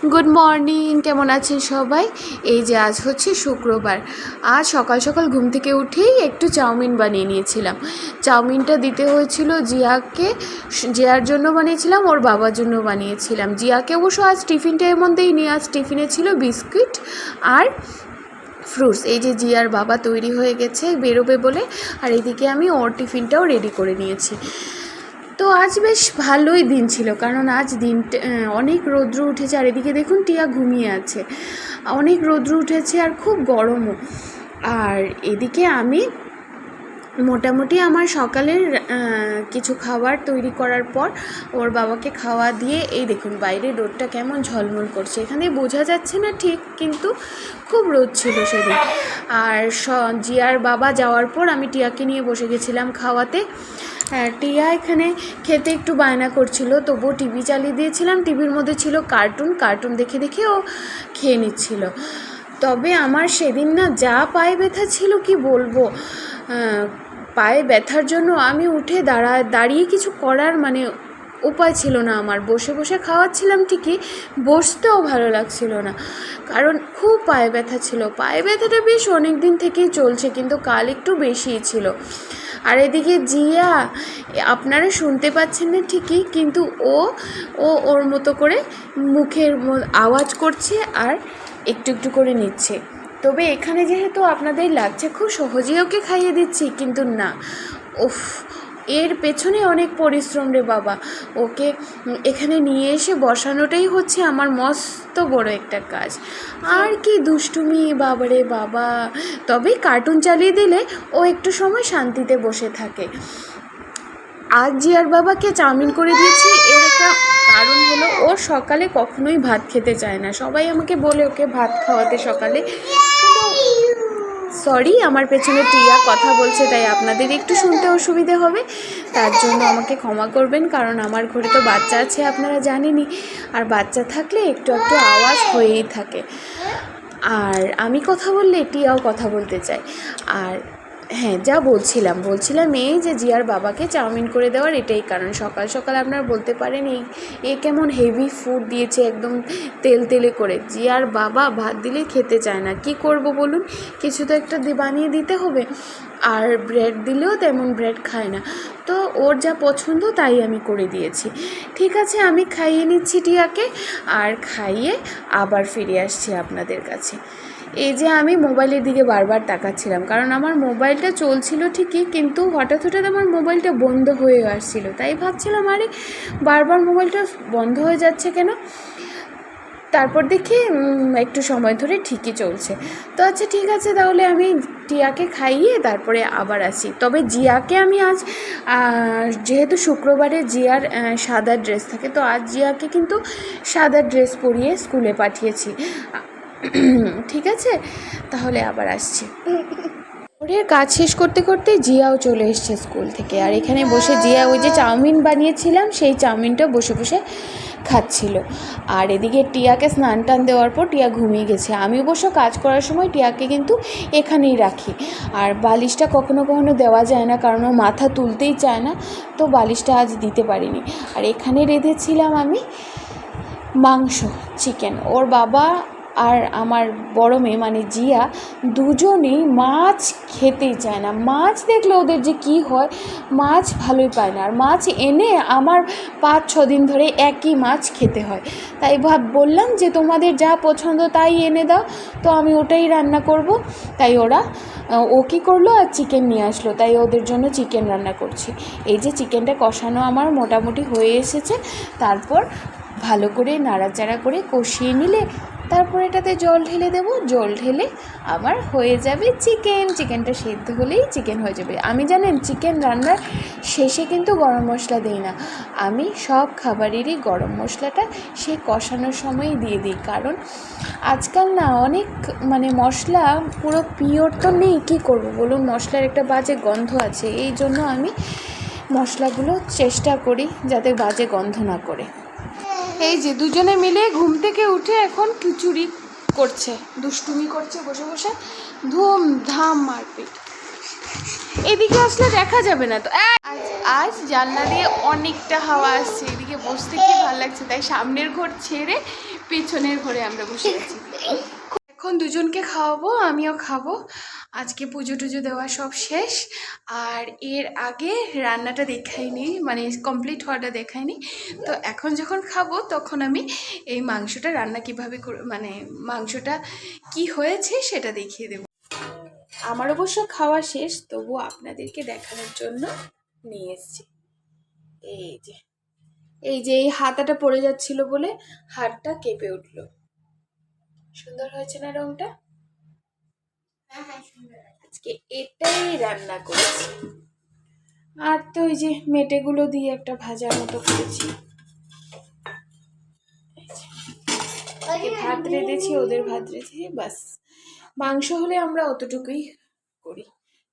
Good morning, কেমন আছেন সবাই? এই যে আজ হচ্ছে শুক্রবার। আজ সকাল সকাল ঘুম থেকে উঠেই একটু চাউমিন বানিয়ে নিয়েছিলাম। চাউমিনটা দিতে হয়েছিল জিয়াকে, জিয়ার জন্য বানিয়েছিলাম, ওর বাবার জন্য বানিয়েছিলাম। জিয়াকে অবশ্য আজ টিফিনটা এমন দিইনি, আজ টিফিনে ছিল বিস্কুট আর ফ্রুটস। এই যে জিয়ার বাবা তৈরি হয়ে গেছে বেরোবে বলে, আর এদিকে আমি ওর টিফিনটাও রেডি করে নিয়েছি। তো আজ বেশ ভালোই দিন ছিল, কারণ আজ দিনটা অনেক রৌদ্র উঠেছে, আর এদিকে দেখুন টিয়া ঘুমিয়ে আছে। অনেক রৌদ্র উঠেছে আর খুব গরমও। আর এদিকে আমি মোটামুটি আমার সকালের কিছু খাবার তৈরি করার পর ওর বাবাকে খাওয়া দিয়ে, এই দেখুন বাইরে রোদটা কেমন ঝলমল করছে, এখানে বোঝা যাচ্ছে না ঠিক, কিন্তু খুব রোদ ছিল সেদিন। আর জিয়ার বাবা যাওয়ার পর আমি টিয়াকে নিয়ে বসে গেছিলাম খাওয়াতে। টিয়া এখানে খেতে একটু বায়না করছিল, তবুও টিভি চালিয়ে দিয়েছিলাম। টিভির মধ্যে ছিল কার্টুন দেখে দেখে ও খেয়ে নিচ্ছিল। তবে আমার সেদিন না যা পায়ে ব্যথা ছিল কি বলবো। পায়ে ব্যথার জন্য আমি উঠে দাঁড়িয়ে কিছু করার উপায় ছিল না আমার। বসে বসে খাওয়াচ্ছিলাম ঠিকই, বসতেও ভালো লাগছিল না, কারণ খুব পায়ে ব্যথা ছিল। পায়ে ব্যথাটা বেশ অনেক দিন থেকেই চলছে, কিন্তু কাল একটু বেশিই ছিল। আর এদিকে জিয়া, আপনারা শুনতে পাচ্ছেন না ঠিকই, কিন্তু ওর মতো করে মুখের আওয়াজ করছে আর একটু একটু করে নিচ্ছে। তবে এখানে যেহেতু আপনাদের লাগছে খুব সহজেই ওকে খাইয়ে দিচ্ছি, কিন্তু না, উফ, এর পেছনে অনেক পরিশ্রম রে বাবা। ওকে এখানে নিয়ে এসে বসানোটাই হচ্ছে আমার মস্ত বড় একটা কাজ। আর কি দুষ্টুমি বাবারে বাবা। তবে কার্টুন চালিয়ে দিলে ও একটু সময় শান্তিতে বসে থাকে। আজ জিয়ার বাবাকে চাউমিন করে দিয়েছি, এর একটা কারণ হলো ও সকালে কখনোই ভাত খেতে চায় না। সবাই আমাকে বলে ওকে ভাত খাওয়াতে সকালে, সরি আমার পেছনে টিয়া কথা বলছে, তাই আপনাদের একটু শুনতে অসুবিধে হবে, তার জন্য আমাকে ক্ষমা করবেন। কারণ আমার ঘরে তো বাচ্চা আছে, আপনারা জানেনই, আর বাচ্চা থাকলে একটু একটু আওয়াজ হয়েই থাকে। আর আমি কথা বললে টিয়াও কথা বলতে চায়। আর হ্যাঁ, যা বলছিলাম এই যে জিয়ার বাবাকে চাউমিন করে দেওয়ার এটাই কারণ। সকাল সকাল আপনারা বলতে পারেন এ কেমন হেভি ফুড দিয়েছে, একদম তেলে করে। জিয়ার বাবা ভাত দিলে খেতে চায় না, কি করব বলুন, কিছু তো একটা বানিয়ে দিতে হবে। আর ব্রেড দিলেও তেমন ব্রেড খায় না, তো ওর যা পছন্দ তাই আমি করে দিয়েছি। ঠিক আছে, আমি খাইয়ে নিচ্ছি টিয়াকে, আর খাইয়ে আবার ফিরে আসছি আপনাদের কাছে। এই যে আমি মোবাইলের দিকে বারবার তাকাচ্ছিলাম, কারণ আমার মোবাইলটা চলছিল ঠিকই, কিন্তু হঠাৎ আমার মোবাইলটা বন্ধ হয়ে আসছিল। তাই ভাবছিলাম আরে বারবার মোবাইলটা বন্ধ হয়ে যাচ্ছে কেন। তারপর দেখি একটু সময় ধরে ঠিকই চলছে। তো আচ্ছা ঠিক আছে, তাহলে আমি টিয়াকে খাইয়ে তারপরে আবার আসি। তবে জিয়াকে আমি আজ, যেহেতু শুক্রবারে জিয়ার সাদা ড্রেস থাকে, তো আজ জিয়াকে কিন্তু সাদা ড্রেস পরিয়ে স্কুলে পাঠিয়েছি। ঠিক আছে, তাহলে আবার আসছি। ওর কাজ শেষ করতে করতে জিয়াও চলে এসছে স্কুল থেকে, আর এখানে বসে জিয়া ওই যে চাউমিন বানিয়েছিলাম সেই চাউমিনটা বসে বসে খাচ্ছিল। আর এদিকে টিয়াকে স্নান টান দেওয়ার পর টিয়া ঘুমিয়ে গেছে। আমি অবশ্য কাজ করার সময় টিয়াকে কিন্তু এখানেই রাখি, আর বালিশটা কখনো কখনো দেওয়া যায় না, কারণ ও মাথা তুলতেই চায় না, তো বালিশটা আজ দিতে পারিনি। আর এখানে রেঁধেছিলাম আমি মাংস, চিকেন। ওর বাবা আর আমার বড় মেয়ে জিয়া দুজনেই মাছ খেতেই চায় না। মাছ দেখলে ওদের যে কী হয়, মাছ ভালোই পায় না। আর মাছ এনে আমার 5-6 দিন ধরে একই মাছ খেতে হয়। তাই বললাম যে তোমাদের যা পছন্দ তাই এনে দাও, তো আমি ওটাই রান্না করব। তাই ও কী করলো, আর চিকেন নিয়ে আসলো, তাই ওদের জন্য চিকেন রান্না করছি। এই যে চিকেনটা কষানো আমার মোটামুটি হয়ে এসেছে, তারপর ভালো করে নাড়াচাড়া করে কষিয়ে নিলে তারপর এটাতে জল ঢেলে দেবো। জল ঢেলে আমার হয়ে যাবে চিকেনটা সেদ্ধ হলেই চিকেন হয়ে যাবে। আমি জানেন চিকেন রান্নার শেষে কিন্তু গরম মশলা দিই না, আমি সব খাবারেরই গরম মশলাটা সেই কষানোর সময়ই দিয়ে দিই। কারণ আজকাল না অনেক মশলা পুরো পিওর তো নেই, কী করব বলুন, মশলার একটা বাজে গন্ধ আছে। এই জন্য আমি মশলাগুলো চেষ্টা করি যাতে বাজে গন্ধ না করে। এই যে দুজনে মিলে ঘুম থেকে উঠে এখন খিচুড়ি করছে, দুষ্টুমি করছে বসে বসে, ধুমধাম মারপিট। এদিকে আসলে দেখা যাবে না তো। আজ জানলা দিয়ে অনেকটা হাওয়া আসছে, এদিকে বসতে কি ভালো লাগছে, তাই সামনের ঘর ছেড়ে পেছনের ঘরে আমরা বসে আছি। এখন দুজনকে খাওয়াবো, আমিও খাবো। আজকে পুজো টুজো দেওয়া সব শেষ। আর এর আগে রান্নাটা দেখাইনি, মানে কমপ্লিট হওয়াটা দেখাইনি। তো এখন যখন খাবো তখন আমি এই মাংসটা রান্না কিভাবে মানে মাংসটা কি হয়েছে সেটা দেখিয়ে দেবো। আমার অবশ্য খাওয়া শেষ, তবুও আপনাদেরকে দেখানোর জন্য নিয়ে এসেছি। এই যে এই হাতাটা পড়ে যাচ্ছিল বলে হাতটা কেঁপে উঠলো। সুন্দর হয়েছে না রংটা? হ্যাঁ সুন্দর। আজকে এটাই রান্না করেছি। আর তো ওই যে মেটেগুলো দিয়ে একটা ভাজার মতো করেছি। ভাত রেঁধেছি, ওদের ভাত রেঁধেছি, বাস। মাংস হলে আমরা অতটুকুই করি।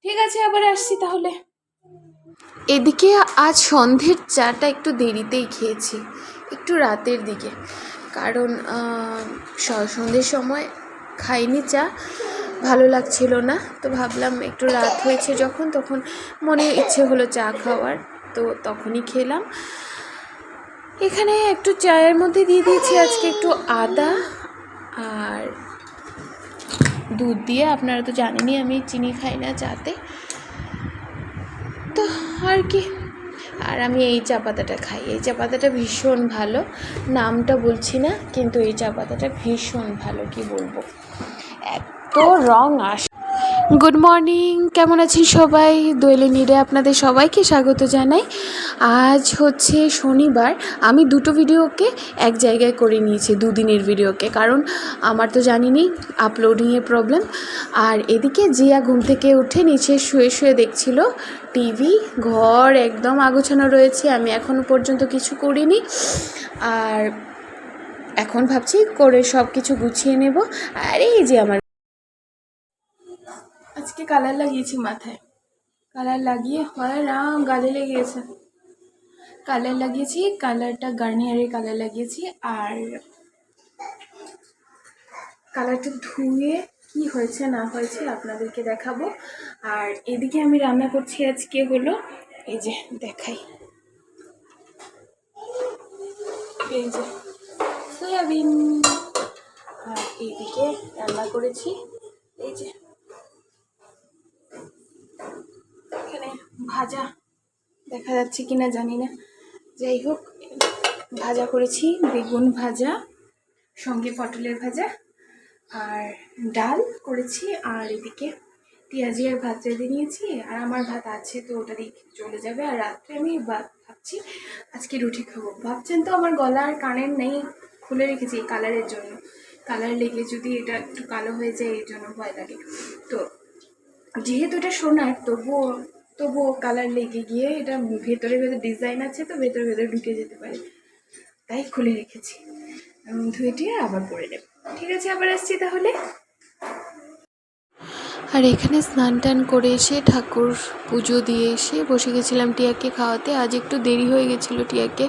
ঠিক আছে, আবার আসছি তাহলে। এদিকে আজ সন্ধ্যের চাটা একটু দেরিতেই খেয়েছি, একটু রাতের দিকে, কারণ সন্ধ্যের সময় খাইনি চা, ভালো লাগছিল না। তো ভাবলাম একটু রাত হয়েছে যখন, তখন মনে ইচ্ছে হলো চা খাওয়ার, তো তখনই খেলাম। এখানে একটু চায়ের মধ্যে দিয়ে দিয়েছি আজকে একটু আদা আর দুধ দিয়ে। আপনারা তো জানেনই আমি চিনি খাই না চাতে, তো আর কি। আর আমি এই চা পাতাটা খাই, এই চা পাতাটা ভীষণ ভালো। নামটা বলছি না, কিন্তু এই চা পাতাটা ভীষণ ভালো, কি বলবো, এত রং আসে। গুড মর্নিং, কেমন আছেন সবাই? দোয়েলে নিরে আপনাদের সবাইকে স্বাগত জানাই। আজ হচ্ছে শনিবার। আমি দুটো ভিডিওকে এক জায়গায় করে নিয়েছি, দুদিনের ভিডিওকে, কারণ আমার তো জানিনি আপলোডিংয়ের প্রবলেম। আর এদিকে জিয়া ঘুম থেকে উঠে নিচে শুয়ে শুয়ে দেখছিল টিভি। ঘর একদম আগোছানো রয়েছে, আমি এখনও পর্যন্ত কিছু করিনি। আর এখন ভাবছি করে সব কিছু গুছিয়ে নেব। আর এই যে আমার আজকে কালার লাগিয়েছি মাথায়, কালার লাগিয়ে হয় রাম গালে লেগেছে। কালার লাগিয়েছি, কালারটা গার্নিয়ারের কালার লাগিয়েছি। আর কালারটা ধুয়ে কি হয়েছে না হয়েছে আপনাদেরকে দেখাবো। আর এদিকে আমি রান্না করছি আজকে হলো, এই যে দেখাই, এই যে সয়াবিন। আর এইদিকে রান্না করেছি এই যে এখানে ভাজা, দেখা যাচ্ছে কিনা জানি না, যাই হোক ভাজা করেছি, বেগুন ভাজা, সঙ্গে পটলের ভাজা, আর ডাল করেছি। আর এদিকে পেঁয়াজি আর ভাত রেঁধে নিয়েছি। আর আমার ভাত আছে, তো ওটা দিয়ে চলে যাবে। আর রাত্রে আমি ভাবছি আজকে রুটি খাবো। ভাবছেন তো আমার গলা আর কানের নেই, খুলে রেখেছি এই কালারের জন্য। কালার লেগে যদি এটা একটু কালো হয়ে যায়, এই জন্য ভয় লাগে। তো যেহেতু এটা সোনার, তবুও কালার লেগে গিয়ে এটা ভেতরে ডিজাইন আছে, তো ভেতরে ঢুকে যেতে পারে, তাই খুলে রেখেছি। ধুয়ে টুয়ে আবার পরে নেব। ঠিক আছে, আবার আসছি তাহলে। আর এখানে স্নান টান করে এসে ঠাকুর পুজো দিয়ে এসে বসে গেছিলাম টিয়াকে খাওয়াতে। আজ একটু দেরি হয়ে গেছিলো টিয়াকে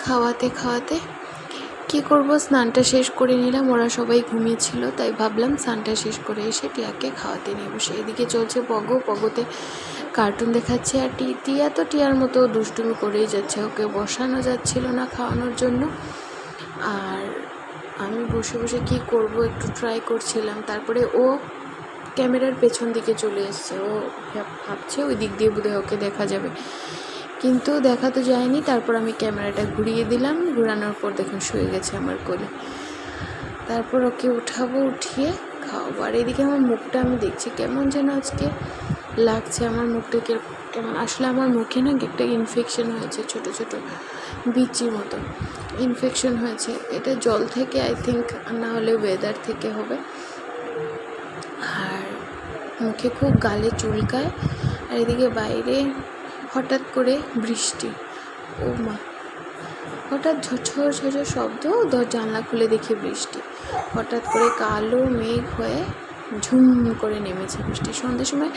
খাওয়াতে। কী করবো, স্নানটা শেষ করে নিলাম, ওরা সবাই ঘুমিয়েছিল, তাই ভাবলাম স্নানটা শেষ করে এসে টিয়াকে খাওয়াতে নিয়ে বসে। এদিকে চলছে পগোতে কার্টুন দেখাচ্ছে। আর টিয়া তো টিয়ার মতো দুষ্টুমি করেই যাচ্ছে, ওকে বসানো যাচ্ছিল না খাওয়ানোর জন্য। আর আমি বসে বসে কী করব একটু ট্রাই করছিলাম। তারপরে ও ক্যামেরার পেছন দিকে চলে এসছে, ও ভাবছে ওই দিক দিয়ে বোধহয় ওকে দেখা যাবে, কিন্তু দেখা তো যায়নি। তারপর আমি ক্যামেরাটা ঘুরিয়ে দিলাম, ঘোরানোর পর দেখুন শুয়ে গেছে আমার কোলে। তারপর ওকে উঠিয়ে খাওয়াবো। আর এদিকে আমার মুখটা আমি দেখছি কেমন যেন আজকে লাগছে, আমার মুখটা কেমন, আসলে আমার মুখে না একটা ইনফেকশন হয়েছে, ছোট ছোট বিচির মতো ইনফেকশন হয়েছে। এটা জল থেকে আই থিঙ্ক, না হলে ওয়েদার থেকে হবে। আর মুখে খুব গালে চুলকায়। আর এদিকে বাইরে হঠাৎ করে বৃষ্টি, ও মা, হঠাৎ ঝরঝর শব্দ, জানলা খুলে দেখি বৃষ্টি। হঠাৎ করে কালো মেঘ হয়ে ঝুম করে নেমেছে বৃষ্টি। সন্ধ্যের সময়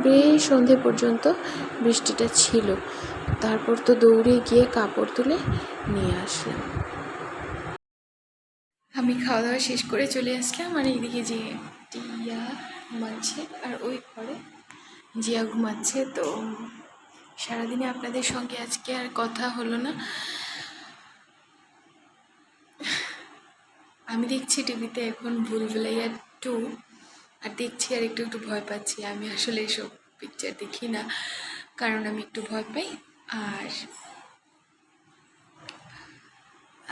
বেশ সন্ধে পর্যন্ত বৃষ্টিটা ছিল। তারপর তো দৌড়ে গিয়ে কাপড় তুলে নিয়ে আসলাম। আমি খাওয়া দাওয়া শেষ করে চলে আসলাম। আর এইদিকে যে টিয়া ঘুমাচ্ছে, আর ওই ঘরে জিয়া ঘুমাচ্ছে। তো সারাদিনে আপনাদের সঙ্গে আজকে আর কথা হলো না। আমি দেখছি টিভিতে এখন ভুলভুলাইয়া 2, আর দেখছি আর একটু একটু ভয় পাচ্ছি। আমি আসলে এসব পিকচার দেখি না, কারণ আমি একটু ভয় পাই। আর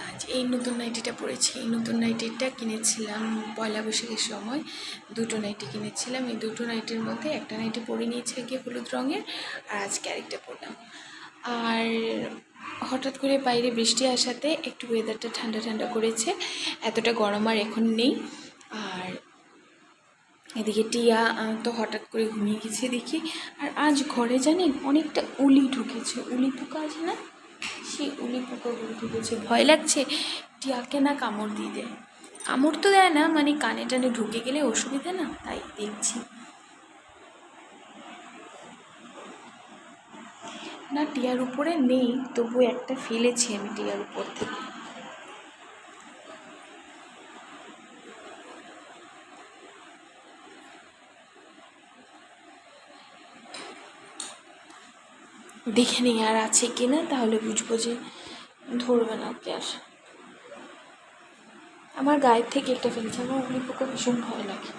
আজ এই নতুন নাইটিটা পরেছি। এই নতুন নাইটিটা কিনেছিলাম পয়লা বৈশাখের সময়। দুটো নাইটি কিনেছিলাম। এই দুটো নাইটির মধ্যে একটা নাইটি পরে নিয়েছে গিয়ে হলুদ রঙের, আর আজকে আরেকটা পরলাম। আর হঠাৎ করে বাইরে বৃষ্টি আসাতে একটু ওয়েদারটা ঠান্ডা ঠান্ডা করেছে, এতটা গরম আর এখন নেই। আর এদিকে টিয়া তো হঠাৎ করে ঘুমিয়ে গেছে দেখি। আর আজ ঘরে জানেন অনেকটা উলি ঢুকেছে, উলি পোকা আছে না, সেই উলি পোকাগুলো ঢুকেছে। ভয় লাগছে টিয়াকে না কামড় দিয়ে দেয়। কামড় তো দেয় না, মানে কানে টানে ঢুকে গেলে অসুবিধা না, তাই দেখছি। না টিয়ার উপরে নেই, তবু একটা ফেলেছি আমি টিয়ার উপর থেকে। দেখে নিই আর আছে কিনা, তাহলে বুঝবো যে ধরবে না ওকে আর। আমার গায়ের থেকে একটা ফেলছে, আমার উলি পোকা ভীষণ ভয় লাগে।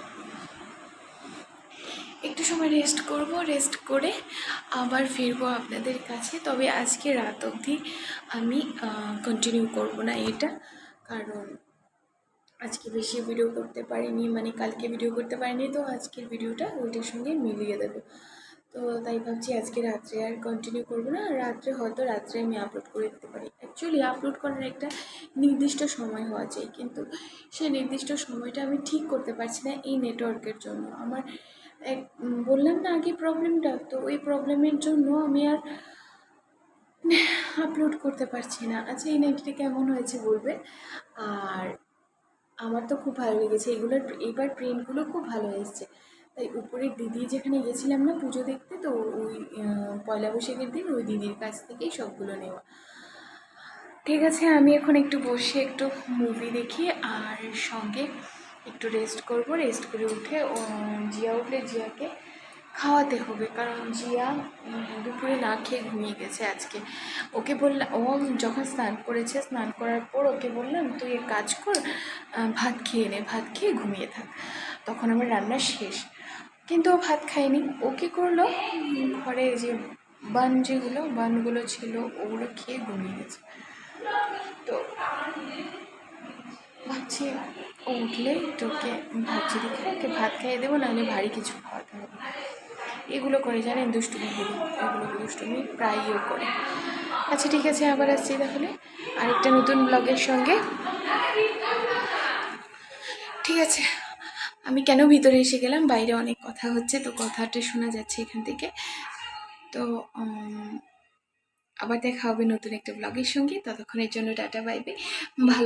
একটু সময় রেস্ট করব, রেস্ট করে আবার ফিরবো আপনাদের কাছে। তবে আজকে রাত অবধি আমি কন্টিনিউ করব না এটা, কারণ আজকে বেশি ভিডিও করতে পারিনি, মানে কালকে ভিডিও করতে পারিনি, তো আজকের ভিডিওটা ওইটার সঙ্গে মিলিয়ে দেবো। তো তাই ভাবছি আজকে রাত্রে আর কন্টিনিউ করবো না। রাত্রে হয়তো রাত্রে আমি আপলোড করে দিতে পারি। অ্যাকচুয়ালি আপলোড করার একটা নির্দিষ্ট সময় হওয়া চাই, কিন্তু সেই নির্দিষ্ট সময়টা আমি ঠিক করতে পারছি না এই নেটওয়ার্কের জন্য। আমার বললাম না আগে প্রবলেমটা, তো ওই প্রবলেমের জন্য আমি আর আপলোড করতে পারছি না। আচ্ছা এই নাইটিটা কেমন হয়েছে বলবে। আর আমার তো খুব ভালো লেগেছে এগুলোর, এবার প্রিন্টগুলো খুব ভালো এসেছে। তাই উপরের দিদি যেখানে গেছিলাম না পুজো দেখতে, তো ওই পয়লা বৈশাখের দিন ওই দিদির কাছ থেকেই সবগুলো নেওয়া। ঠিক আছে, আমি এখন একটু বসে একটু মুভি দেখি, আর সঙ্গে একটু রেস্ট করব। রেস্ট করে উঠে জিয়া উঠলে জিয়াকে খাওয়াতে হবে, কারণ জিয়া দুপুরে না খেয়ে ঘুমিয়ে গেছে আজকে। ওকে বললাম, ও যখন স্নান করেছে, স্নান করার পর ওকে বললাম তুই এক কাজ কর, ভাত খেয়ে নে, ভাত খেয়ে ঘুমিয়ে থাক। তখন আমার রান্না শেষ, কিন্তু ও ভাত খায়নি। ও কী করলো, ঘরে যে বানগুলো ছিল ওগুলো খেয়ে ঘুমিয়ে গেছে। তো ভাবছি ও উঠলে তোকে ভাবছি দেখে ওকে ভাত খাইয়ে দেবো, নাহলে ভারী কিছু খাওয়াতে হবে। এগুলো করে জানেন দুষ্টুমিগুলো, এগুলো দুষ্টুমি প্রায়ও করে। আচ্ছা ঠিক আছে, আবার আসছি তাহলে আরেকটা নতুন ব্লগের সঙ্গে। ঠিক আছে, আমি কেন ভিতরে এসে গেলাম, বাইরে অনেক কথা হচ্ছে, তো কথাটা শোনা যাচ্ছে এখান থেকে। তো আবার দেখা হবে নতুন একটা ব্লগের সঙ্গে। ততক্ষণের জন্য টাটা, বাই বাই। ভালো